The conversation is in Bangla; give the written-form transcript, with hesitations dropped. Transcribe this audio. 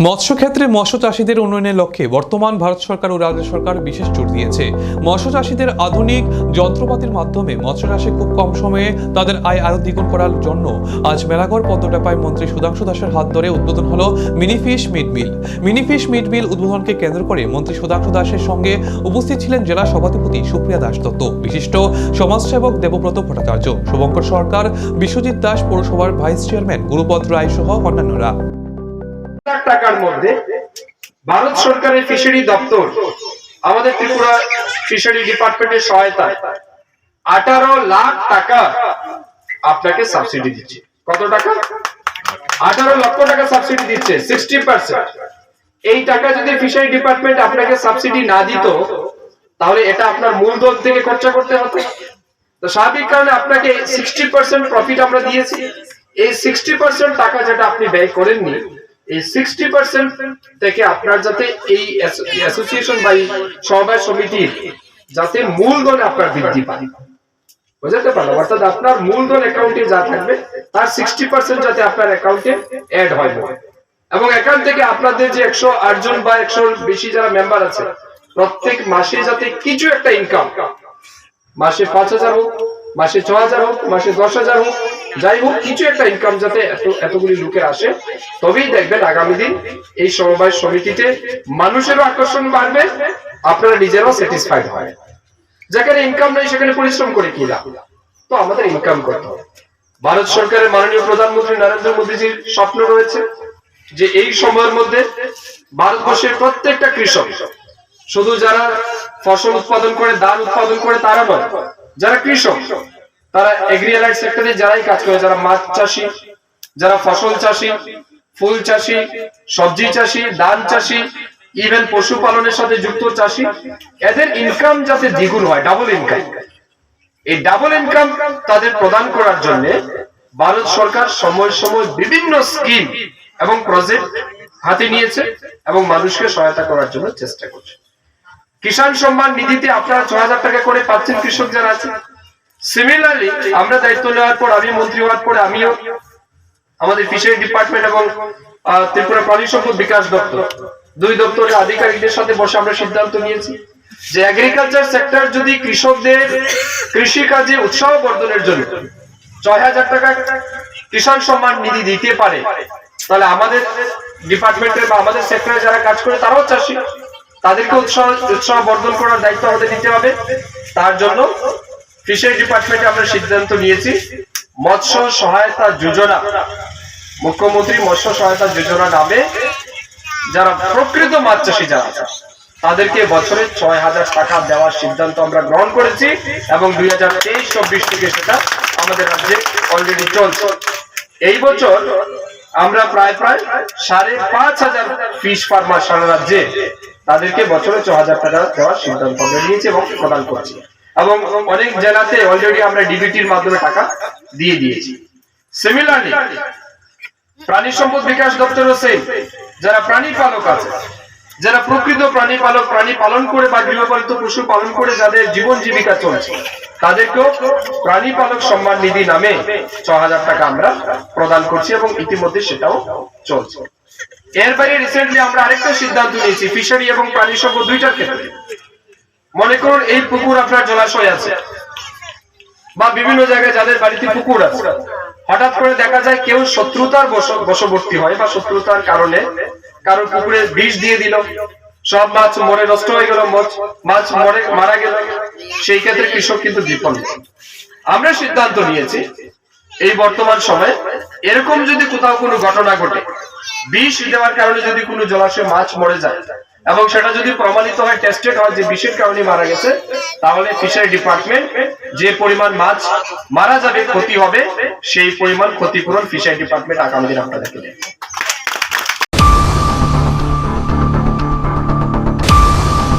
মৎস্য ক্ষেত্রে মৎস্য চাষীদের উন্নয়নের লক্ষ্যে বর্তমান ভারত সরকার ও রাজ্য সরকার বিশেষ জোর দিয়েছে। মৎস্য চাষীদের আধুনিক যন্ত্রপাতির মাধ্যমে মৎস্য চাষে খুব কম সময়ে তাদের আয় আরো দ্বিগুণ করার জন্য আজ মেলাঘড় পদ্মডাপায় মন্ত্রী সুধাংশু দাসের হাত ধরে উদ্বোধন হলো মিনিফিশ মিড মিল। মিনিফিশ মিড মিল উদ্বোধনকে কেন্দ্র করে মন্ত্রী সুধাংশু দাসের সঙ্গে উপস্থিত ছিলেন জেলা সভাধিপতি সুপ্রিয়া দাস দত্ত, বিশিষ্ট সমাজসেবক দেবব্রত ভট্টাচার্য, শুভঙ্কর সরকার, বিশ্বজিৎ দাস, পৌরসভার ভাইস চেয়ারম্যান গুরুপদ রায় সহ অন্যান্যরা। টাকার মধ্যে ভারত সরকারের ফিশারি দপ্তর আমাদের ত্রিপুরা ফিশারি ডিপার্টমেন্টের সহায়তায় 18 লাখ টাকা আপনাকে সাবসিডি দিচ্ছে। কত টাকা? 18 লক্ষ টাকা সাবসিডি দিচ্ছে, 60%। এই টাকা যদি ফিশারি ডিপার্টমেন্ট আপনাকে সাবসিডি না দিত তাহলে এটা আপনার মূলধন থেকে খরচা করতে হতো। তো স্বাভাবিক কারণে আপনাকে 60% প্রফিট আমরা দিয়েছি। এই 60% টাকা যেটা আপনি ব্যয় করেননি, এই 60% থেকে আপনার যাতে এই অ্যাসোসিয়েশন বা সমবায় সমিতির যাতে মূলধন আপনার বৃদ্ধি পায়, বুঝতে পারলাম? অর্থাৎ আপনার মূলধন অ্যাকাউন্টে যা থাকবে তার 60% যাতে আপনার অ্যাকাউন্টে অ্যাড হয়, এবং এখান থেকে আপনাদের যে 108 জন বা 100 বেশি যারা মেম্বার আছে প্রত্যেক মাসে যাতে কিছু একটা ইনকাম, মাসে 5000 হোক, মাসে 6000 হোক, মাসে 10000 হোক, যাই হোক কিছু একটা ইনকাম যাতে এতগুলি লোকের আসে, তবেই দেখবেন আগামী দিন এই সমবায় সমিতিতে মানুষেরও আকর্ষণ বাড়বে, আপনারা নিজেরাও স্যাটিসফাইড হয়। যেখানে ইনকাম নেই সেখানে পরিশ্রম করে কি লাভ? তো আমাদের ইনকাম করতে হবে। ভারত সরকারের মাননীয় প্রধানমন্ত্রী নরেন্দ্র মোদীজির স্বপ্ন রয়েছে যে এই সময়ের মধ্যে ভারতবর্ষের প্রত্যেকটা কৃষক, শুধু যারা ফসল উৎপাদন করে, ধান উৎপাদন করে তারা নয়, যারা কৃষক, তারা এগ্রিকালচার সেক্টরে যারাই কাজ করে, যারা মাছ চাষী, যারা ফসল চাষী, ফুল চাষী, সবজি চাষী, ধান চাষী, ইভেন পশুপালনের সাথে যুক্ত চাষী, এদের ইনকাম যাতে দ্বিগুণ হয়, ডাবল ইনকাম, এই ডাবল ইনকাম তাদের প্রদান করার জন্য ভারত সরকার সময় সময় বিভিন্ন স্কিম এবং প্রজেক্ট হাতে নিয়েছে এবং মানুষকে সহায়তা করার জন্য চেষ্টা করছে। কিষাণ সম্মান নিধিতে আপনারা 6000 টাকা করে পাচ্ছেন কৃষক যারা আছে। সিমিলারলি আমরা দায়িত্ব নেওয়ার পর, আমি মন্ত্রী হওয়ার পরে আমিও আমাদের ফিশারি ডিপার্টমেন্ট এবং ত্রিপুরা প্রাণী সম্পদ বিকাশ দপ্তর, দুই দপ্তরের আধিকারিকদের সাথে বসে আমরা সিদ্ধান্ত নিয়েছি যে এগ্রিকালচার সেক্টর যদি কৃষকদের কৃষি কাজে উৎসাহ বর্ধনের জন্য 6000 টাকা কিষাণ সম্মান নিধি দিতে পারে, তাহলে আমাদের ডিপার্টমেন্টের বা আমাদের সেক্টরে যারা কাজ করে তারাও চাষী, তাদেরকে উৎসাহ বর্ধন করার দায়িত্ব আমাদের নিতে হবে। তার জন্য ফিশারি ডিপার্টমেন্টে আমরা সিদ্ধান্ত নিয়েছি মৎস্য সহায়তা যোজনা, মুখ্যমন্ত্রী মৎস্য সহায়তা যোজনা নামে যারা প্রকৃত মাছ চাষী যারা আছে তাদেরকে বছরে 6000 টাকা দেওয়ার সিদ্ধান্ত আমরা গ্রহণ করেছি এবং 2023-24 থেকে সেটা আমাদের রাজ্যে অলরেডি চলছে। এই বছর আমরা প্রায় 5500 ফিশ ফার্মার সারা রাজ্যে তাদেরকে বছরে 6000 টাকা দেওয়ার সিদ্ধান্ত আমরা নিয়েছি এবং প্রদান করছি, এবং অনেক জেলাতে অলরেডি আমরা ডিবিটির মাধ্যমে টাকা দিয়ে দিয়েছি। সিমিলারলি প্রাণী সম্পদ বিকাশ দপ্তরও সেম, যারা প্রাণী পালক আছে, যারা প্রকৃত প্রাণী পালক, প্রাণী পালন করে বা গৃহপালিত পশু পালন করে যাদের জীবন জীবিকা চলছে, তাদেরকেও প্রাণী পালক সম্মান নিধি নামে 6000 টাকা আমরা প্রদান করছি এবং ইতিমধ্যে সেটাও চলছে। এর বাইরে রিসেন্টলি আমরা আরেকটা সিদ্ধান্ত নিয়েছি ফিশারি এবং প্রাণী সম্পদ দুইটার ক্ষেত্রে। মনে করুন এই পুকুর আপনার জলাশয় আছে বা বিভিন্ন জায়গায় যাদের বাড়িতে পুকুর আছে, হঠাৎ করে দেখা যায় কেউ শত্রুতার বশবর্তী হয় বা শত্রুতার কারণে কারোর পুকুরে বিষ দিয়ে দিল, সব মাছ মরে নষ্ট হয়ে গেল, মাছ মরে মারা গেল, সেই ক্ষেত্রে কৃষক কিন্তু বিপন্ন। আমরা সিদ্ধান্ত নিয়েছি এই বর্তমান সময়ে এরকম যদি কোথাও কোনো ঘটনা ঘটে, বিষ দেওয়ার কারণে যদি কোনো জলাশয়ে মাছ মরে যায় এবং সেটা যদি প্রমাণিত হয়, টেস্টেড হয় যে বিষের কারণে মারা গেছে, তাহলে ফিশারি ডিপার্টমেন্ট যে পরিমাণ মাছ মারা যাবে, ক্ষতি হবে, সেই পরিমাণ ক্ষতিপূরণ ফিশারি ডিপার্টমেন্ট আগামী দিন আপনাদেরকে দেবে।